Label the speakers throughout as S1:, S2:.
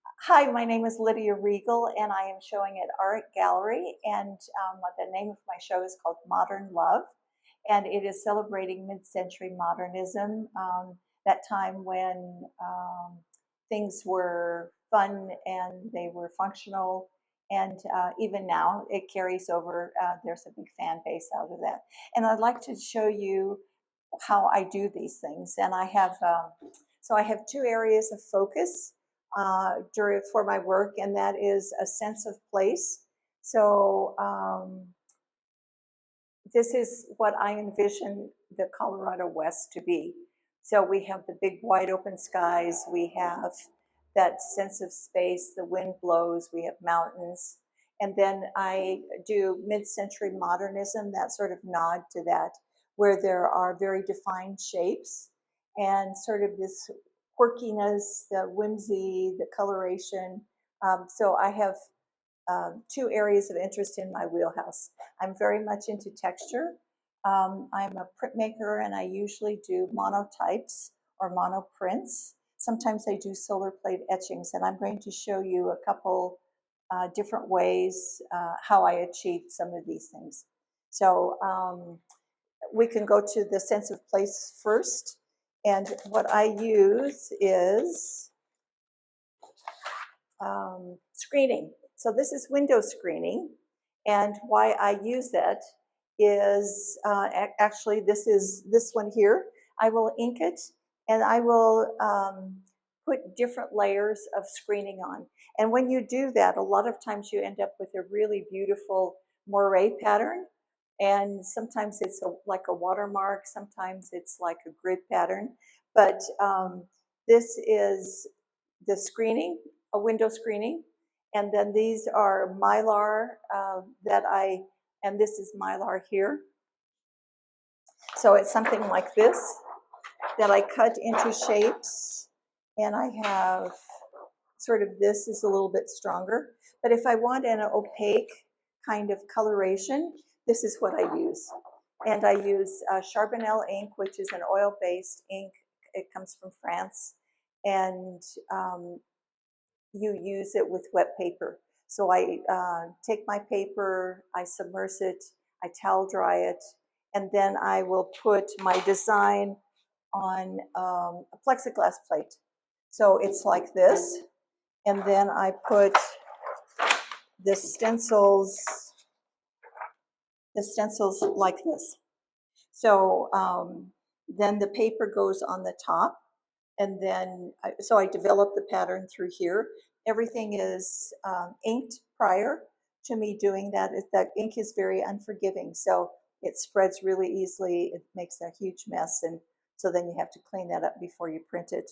S1: Hi, my name is Lydia Riegle, and I am showing at Art Gallery. And the name of my show is called Modern Love, and it is celebrating mid-century modernism, that time when things were fun and they were functional. And even now, it carries over. There's a big fan base out of that. And I'd like to show you how I do these things. And I have two areas of focus for my work, and that is a sense of place. So this is what I envision the Colorado West to be. So we have the big wide open skies, we have that sense of space, the wind blows, we have mountains. And then I do mid-century modernism, that sort of nod to that, where there are very defined shapes and sort of this quirkiness, the whimsy, the coloration. So I have two areas of interest in my wheelhouse. I'm very much into texture. I'm a printmaker, and I usually do monotypes or monoprints. Sometimes I do solar plate etchings, and I'm going to show you a couple different ways how I achieved some of these things. So we can go to the sense of place first. And what I use is screening. So this is window screening, and why I use that is actually this one here. I will ink it, and I will put different layers of screening on. And when you do that, a lot of times you end up with a really beautiful moire pattern, and sometimes it's like a watermark, sometimes it's like a grid pattern. But this is the screening, a window screening. And then these are Mylar and this is Mylar here. So it's something like this that I cut into shapes. And I have sort of, this is a little bit stronger. But if I want an opaque kind of coloration, this is what I use. And I use Charbonnel ink, which is an oil-based ink. It comes from France. And you use it with wet paper. So I take my paper, I submerge it, I towel dry it, and then I will put my design on a plexiglass plate. So it's like this, and then I put the stencils like this. So then the paper goes on the top, and then so I developed the pattern through here. Everything is inked prior to me doing that. That ink is very unforgiving, so it spreads really easily. It makes a huge mess, and so then you have to clean that up before you print it.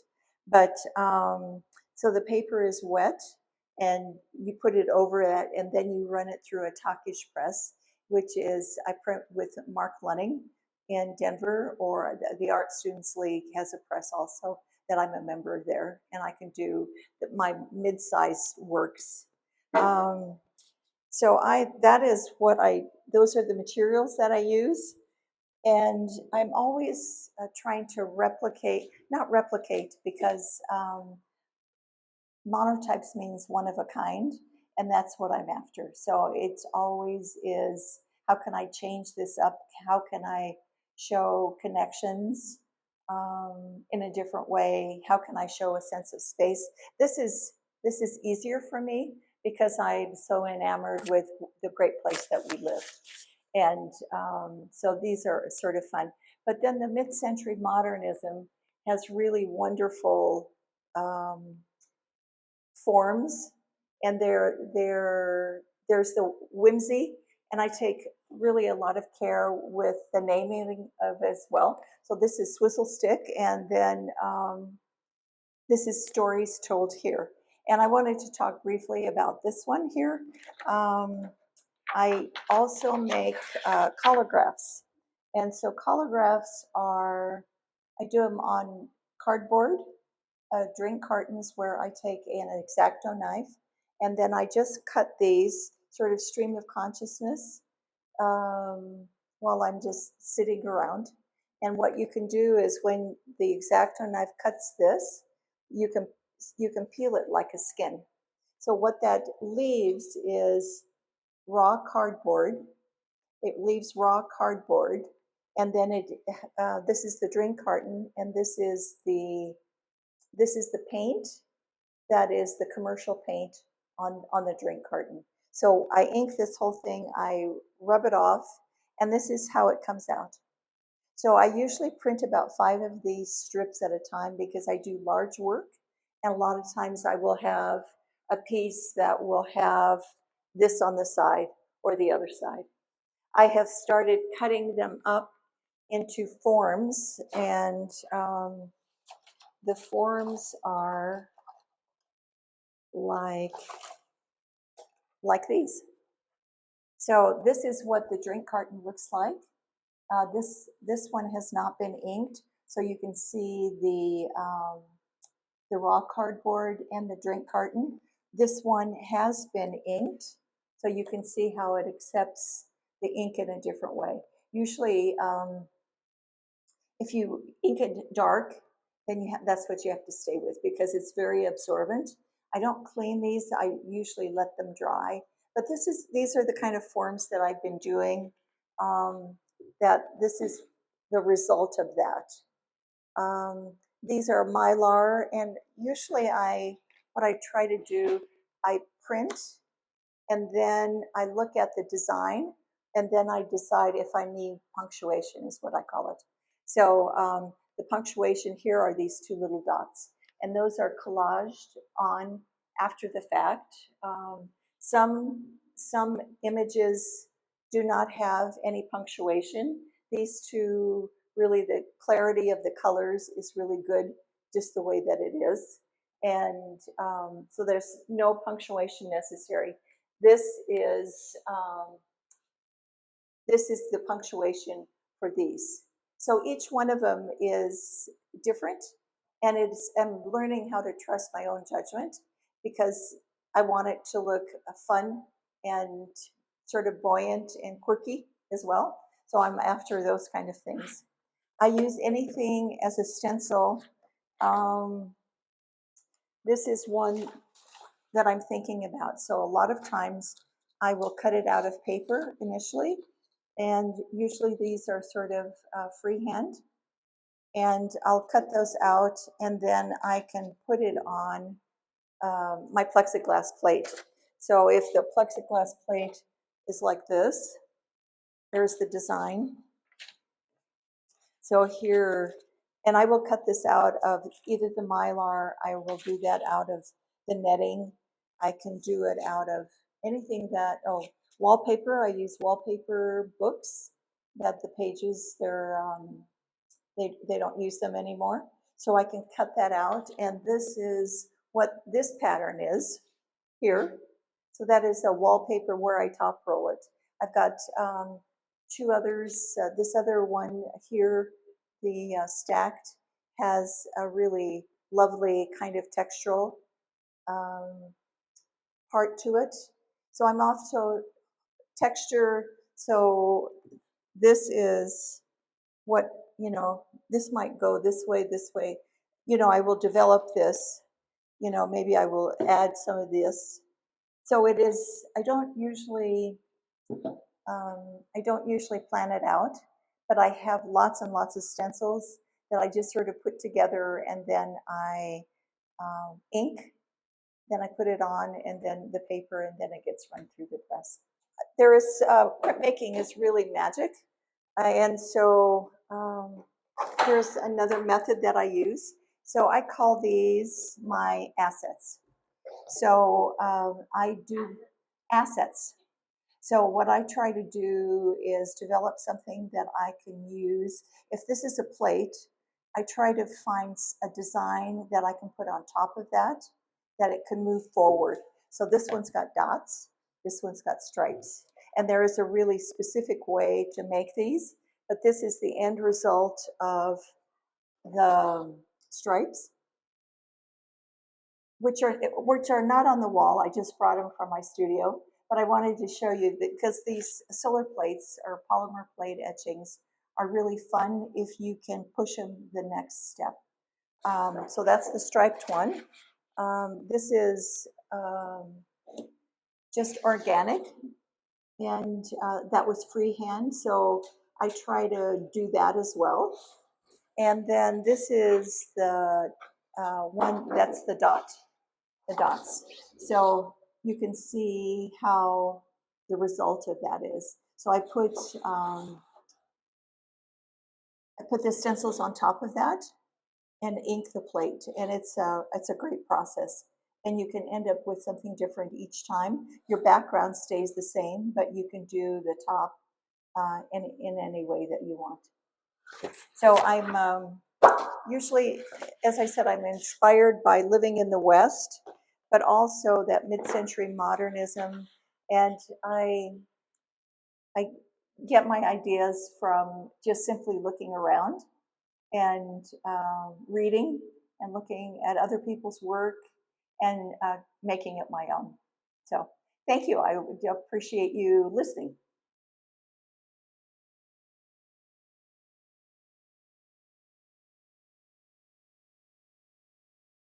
S1: But so the paper is wet, and you put it over that, and then you run it through a Takish press, which is, I print with Mark Lunning in Denver, or the Art Students League has a press also that I'm a member of there, and I can do my mid-sized works. So that is what those are the materials that I use. And I'm always trying to not replicate, because monotypes means one of a kind, and that's what I'm after. So it's always is, how can I change this up? How can I show connections in a different way? How can I show a sense of space? This is easier for me because I'm so enamored with the great place that we live. And so these are sort of fun. But then the mid-century modernism has really wonderful forms, and there's the whimsy, and I take really a lot of care with the naming of as well. So this is Swizzle Stick, and then this is Stories Told Here. And I wanted to talk briefly about this one here. I also make collagraphs, and so collagraphs are, I do them on cardboard, drink cartons, where I take an X-Acto knife, and then I just cut these sort of stream of consciousness while I'm just sitting around. And what you can do is, when the X-Acto knife cuts this, you can you can peel it like a skin. So what that leaves is raw cardboard. It leaves raw cardboard, and then this is the drink carton, and this is the paint. That is the commercial paint on the drink carton. So I ink this whole thing, I rub it off, and this is how it comes out. So I usually print about 5 of these strips at a time because I do large work, and a lot of times I will have a piece that will have this on the side or the other side. I have started cutting them up into forms, and the forms are like these. So this is what the drink carton looks like. This one has not been inked, so you can see the raw cardboard and the drink carton. This one has been inked, so you can see how it accepts the ink in a different way. Usually, if you ink it dark, then that's what you have to stay with because it's very absorbent. I don't clean these. I usually let them dry. But these are the kind of forms that I've been doing. That this is the result of that. These are Mylar, and usually what I try to do, I print, and then I look at the design, and then I decide if I need punctuation, is what I call it. So the punctuation here are these 2 little dots, and those are collaged on after the fact. Some images do not have any punctuation. These 2, really the clarity of the colors is really good just the way that it is. And so there's no punctuation necessary. This is the punctuation for these. So each one of them is different, and I'm learning how to trust my own judgment because I want it to look fun and sort of buoyant and quirky as well. So I'm after those kind of things. I use anything as a stencil. This is one that I'm thinking about. So a lot of times I will cut it out of paper initially, and usually these are sort of freehand, and I'll cut those out, and then I can put it on my plexiglass plate. So if the plexiglass plate is like this, there's the design. So here, and I will cut this out of either the Mylar, I will do that out of the netting. I can do it out of anything that, wallpaper. I use wallpaper books that the pages, they don't use them anymore. So I can cut that out, and this is what this pattern is here. So that is a wallpaper where I top roll it. I've got 2 others. This other one here, the stacked, has a really lovely kind of textural part to it. So I'm also texture. So this is what, this might go this way, this way. I will develop this. Maybe I will add some of this. So it is, I don't usually plan it out, but I have lots and lots of stencils that I just sort of put together, and then I ink, then I put it on, and then the paper, and then it gets run through the press. Printmaking is really magic, and so here's another method that I use. So I call these my assets. So I do assets. So what I try to do is develop something that I can use. If this is a plate, I try to find a design that I can put on top of that it can move forward. So this one's got dots, this one's got stripes. And there is a really specific way to make these, but this is the end result of the stripes, which are not on the wall. I just brought them from my studio. But I wanted to show you that because these solar plates or polymer plate etchings are really fun if you can push them the next step. So that's the striped one. This is just organic, and that was freehand, so I try to do that as well. And then this is the one, that's the dots. So you can see how the result of that is. So I put the stencils on top of that and ink the plate, and it's a great process. And you can end up with something different each time. Your background stays the same, but you can do the top in any way that you want. So I'm usually, as I said, I'm inspired by living in the West, but also that mid-century modernism, and I get my ideas from just simply looking around and reading and looking at other people's work and making it my own. So thank you. I would appreciate you listening.